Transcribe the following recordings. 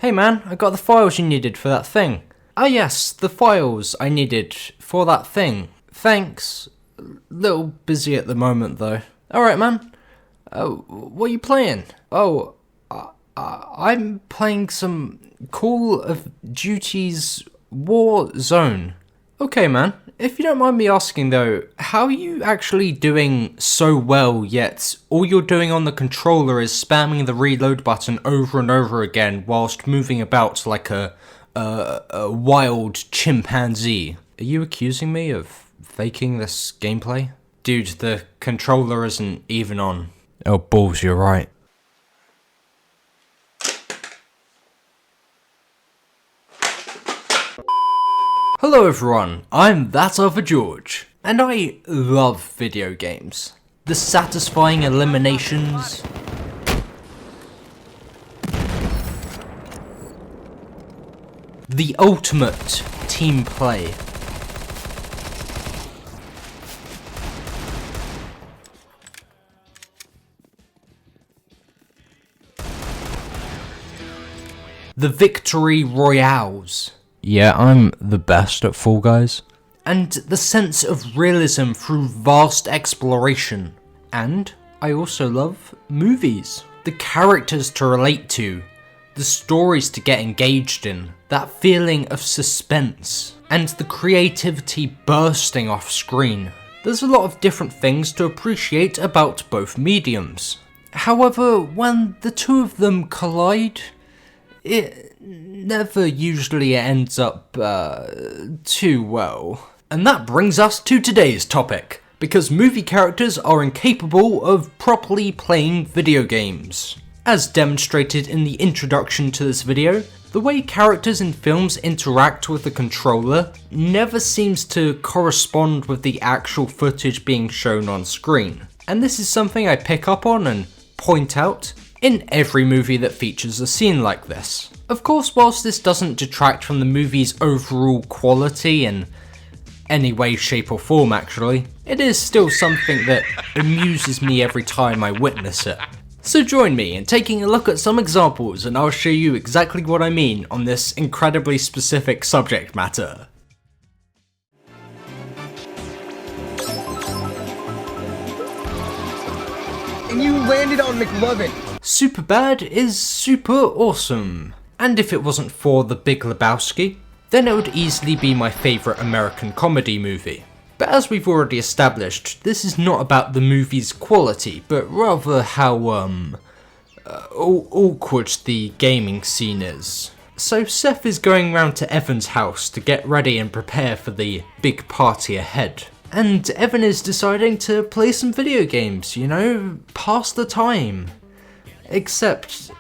Hey man, I got the files you needed for that thing. Ah yes, the files I needed for that thing. Thanks. Little busy at the moment though. Alright man. What are you playing? I'm playing some Call of Duty's Warzone. Okay man, if you don't mind me asking though, how are you actually doing so well yet all you're doing on the controller is spamming the reload button over and over again whilst moving about like a wild chimpanzee? Are you accusing me of faking this gameplay? Dude, the controller isn't even on. Oh balls, you're right. Hello everyone, I'm That Other George, and I love video games. The satisfying eliminations, the ultimate team play, the victory royales. Yeah, I'm the best at Fall Guys. And the sense of realism through vast exploration. And I also love movies. The characters to relate to, the stories to get engaged in, that feeling of suspense, and the creativity bursting off screen. There's a lot of different things to appreciate about both mediums. However, when the two of them collide, it never usually ends up too well. And that brings us to today's topic, because movie characters are incapable of properly playing video games. As demonstrated in the introduction to this video, the way characters in films interact with the controller never seems to correspond with the actual footage being shown on screen. And this is something I pick up on and point out in every movie that features a scene like this. Of course, whilst this doesn't detract from the movie's overall quality in any way, shape or form actually, it is still something that amuses me every time I witness it. So join me in taking a look at some examples and I'll show you exactly what I mean on this incredibly specific subject matter. And you landed on McLovin. Superbad is super awesome. And if it wasn't for The Big Lebowski, then it would easily be my favourite American comedy movie. But as we've already established, this is not about the movie's quality, but rather how, awkward the gaming scene is. So Seth is going round to Evan's house to get ready and prepare for the big party ahead. And Evan is deciding to play some video games, you know, pass the time. Except,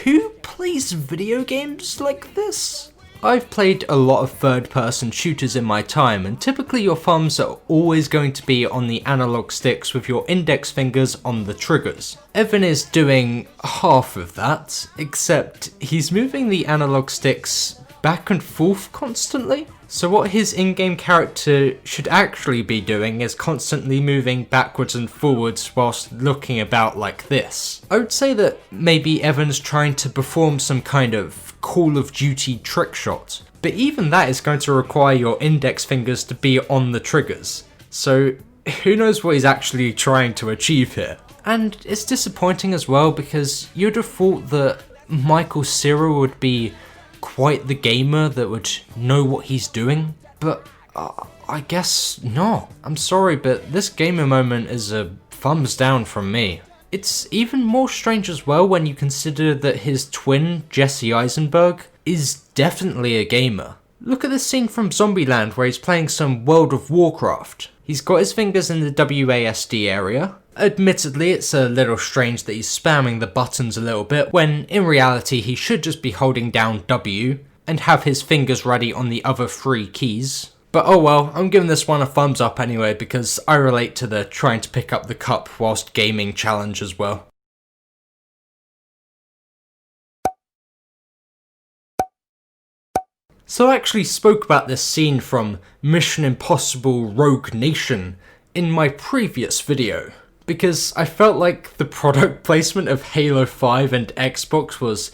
who plays video games like this? I've played a lot of third-person shooters in my time, and typically your thumbs are always going to be on the analog sticks with your index fingers on the triggers. Evan is doing half of that, except he's moving the analog sticks back and forth constantly. So what his in-game character should actually be doing is constantly moving backwards and forwards whilst looking about like this. I would say that maybe Evan's trying to perform some kind of Call of Duty trick shot, but even that is going to require your index fingers to be on the triggers. So who knows what he's actually trying to achieve here. And it's disappointing as well because you'd have thought that Michael Cera would be quite the gamer that would know what he's doing, but I guess not. I'm sorry, but this gamer moment is a thumbs down from me. It's even more strange as well when you consider that his twin, Jesse Eisenberg, is definitely a gamer. Look at this scene from Zombieland where he's playing some World of Warcraft. He's got his fingers in the WASD area. Admittedly, it's a little strange that he's spamming the buttons a little bit, when in reality he should just be holding down W and have his fingers ready on the other 3 keys. But oh well, I'm giving this one a thumbs up anyway because I relate to the trying to pick up the cup whilst gaming challenge as well. So I actually spoke about this scene from Mission Impossible Rogue Nation in my previous video, because I felt like the product placement of Halo 5 and Xbox was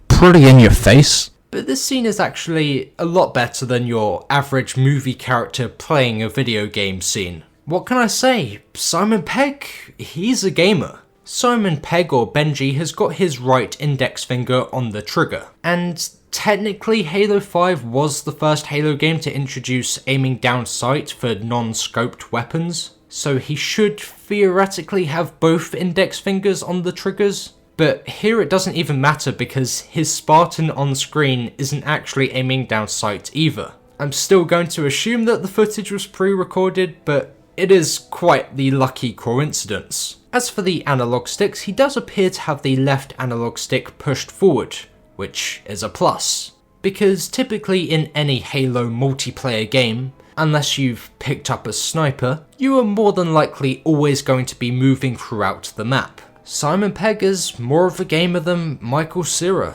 pretty in your face. But this scene is actually a lot better than your average movie character playing a video game scene. What can I say? Simon Pegg, he's a gamer. Simon Pegg, or Benji, has got his right index finger on the trigger. And technically Halo 5 was the first Halo game to introduce aiming down sight for non-scoped weapons. So he should theoretically have both index fingers on the triggers. But here it doesn't even matter because his Spartan on screen isn't actually aiming down sight either. I'm still going to assume that the footage was pre-recorded, but it is quite the lucky coincidence. As for the analog sticks, he does appear to have the left analog stick pushed forward, which is a plus. Because typically in any Halo multiplayer game, unless you've picked up a sniper, you are more than likely always going to be moving throughout the map. Simon Pegg is more of a gamer than Michael Cera.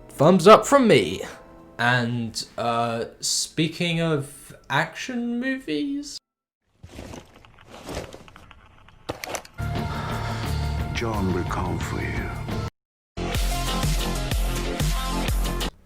Thumbs up from me. And speaking of action movies, John will come for you.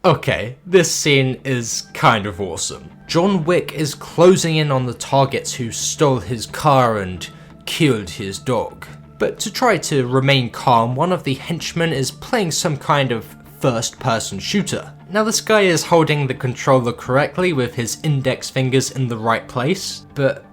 okay, this scene is kind of awesome. John Wick is closing in on the targets who stole his car and killed his dog. But to try to remain calm, one of the henchmen is playing some kind of first-person shooter. Now this guy is holding the controller correctly with his index fingers in the right place, but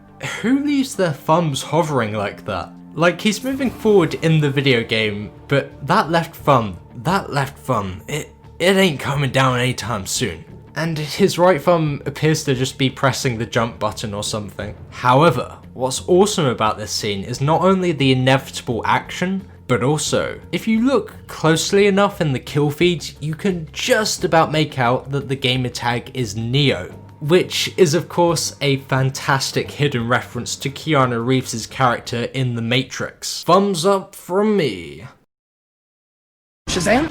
who leaves their thumbs hovering like that? Like, he's moving forward in the video game, but that left thumb, it ain't coming down anytime soon. And his right thumb appears to just be pressing the jump button or something. However, what's awesome about this scene is not only the inevitable action, but also, if you look closely enough in the kill feed, you can just about make out that the gamer tag is Neo, which is of course a fantastic hidden reference to Keanu Reeves' character in The Matrix. Thumbs up from me. Shazam?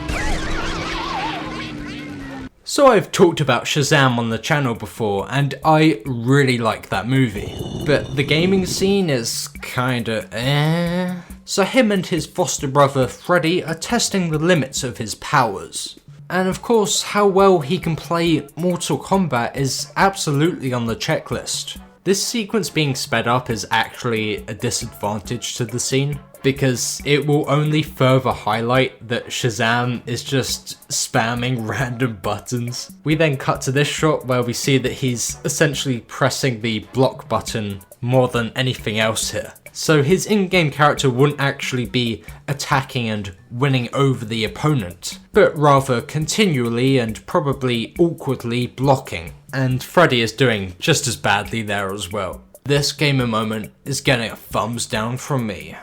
So I've talked about Shazam on the channel before, and I really like that movie. But the gaming scene is kinda eh. So him and his foster brother Freddy are testing the limits of his powers. And of course, how well he can play Mortal Kombat is absolutely on the checklist. This sequence being sped up is actually a disadvantage to the scene, because it will only further highlight that Shazam is just spamming random buttons. We then cut to this shot where we see that he's essentially pressing the block button more than anything else here. So his in-game character wouldn't actually be attacking and winning over the opponent, but rather continually and probably awkwardly blocking. And Freddy is doing just as badly there as well. This gamer moment is getting a thumbs down from me.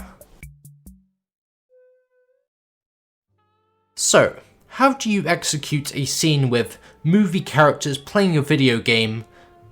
So, how do you execute a scene with movie characters playing a video game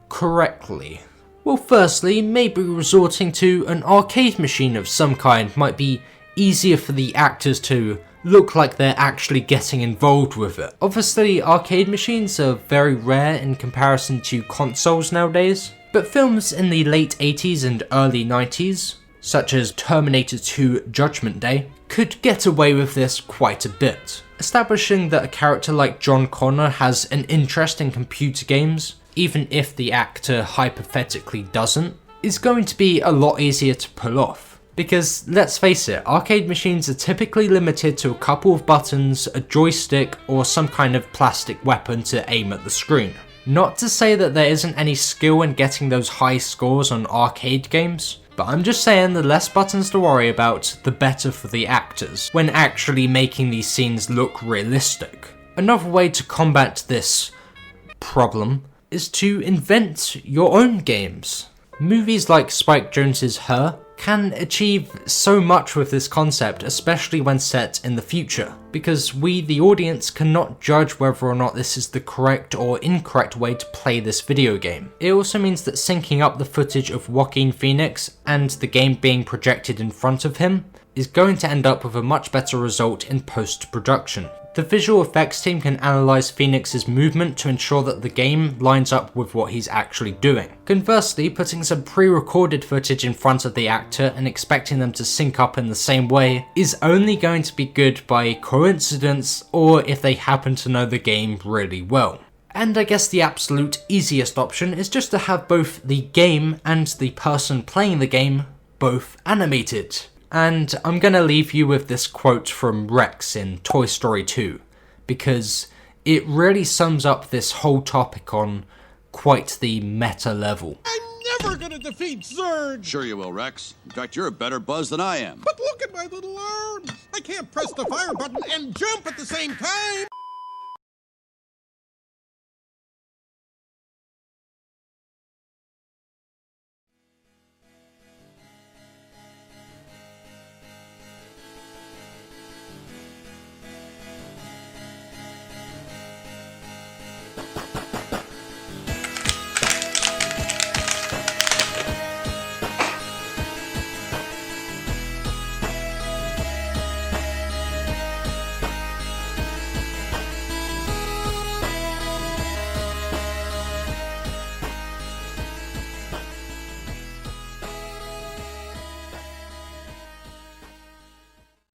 correctly? Well, firstly, maybe resorting to an arcade machine of some kind might be easier for the actors to look like they're actually getting involved with it. Obviously, arcade machines are very rare in comparison to consoles nowadays, but films in the late 80s and early 90s, such as Terminator 2 Judgment Day, could get away with this quite a bit. Establishing that a character like John Connor has an interest in computer games, even if the actor hypothetically doesn't, is going to be a lot easier to pull off. Because let's face it, arcade machines are typically limited to a couple of buttons, a joystick, or some kind of plastic weapon to aim at the screen. Not to say that there isn't any skill in getting those high scores on arcade games, but I'm just saying the less buttons to worry about, the better for the actors, when actually making these scenes look realistic. Another way to combat this problem is to invent your own games. Movies like Spike Jonze's Her can achieve so much with this concept, especially when set in the future, because we, the audience, cannot judge whether or not this is the correct or incorrect way to play this video game. It also means that syncing up the footage of Joaquin Phoenix and the game being projected in front of him is going to end up with a much better result in post-production. The visual effects team can analyse Phoenix's movement to ensure that the game lines up with what he's actually doing. Conversely, putting some pre-recorded footage in front of the actor and expecting them to sync up in the same way is only going to be good by coincidence or if they happen to know the game really well. And I guess the absolute easiest option is just to have both the game and the person playing the game both animated. And I'm gonna leave you with this quote from Rex in Toy Story 2, because it really sums up this whole topic on quite the meta level. I'm never gonna defeat Zurg! Sure you will, Rex. In fact, you're a better Buzz than I am. But look at my little arms! I can't press the fire button and jump at the same time!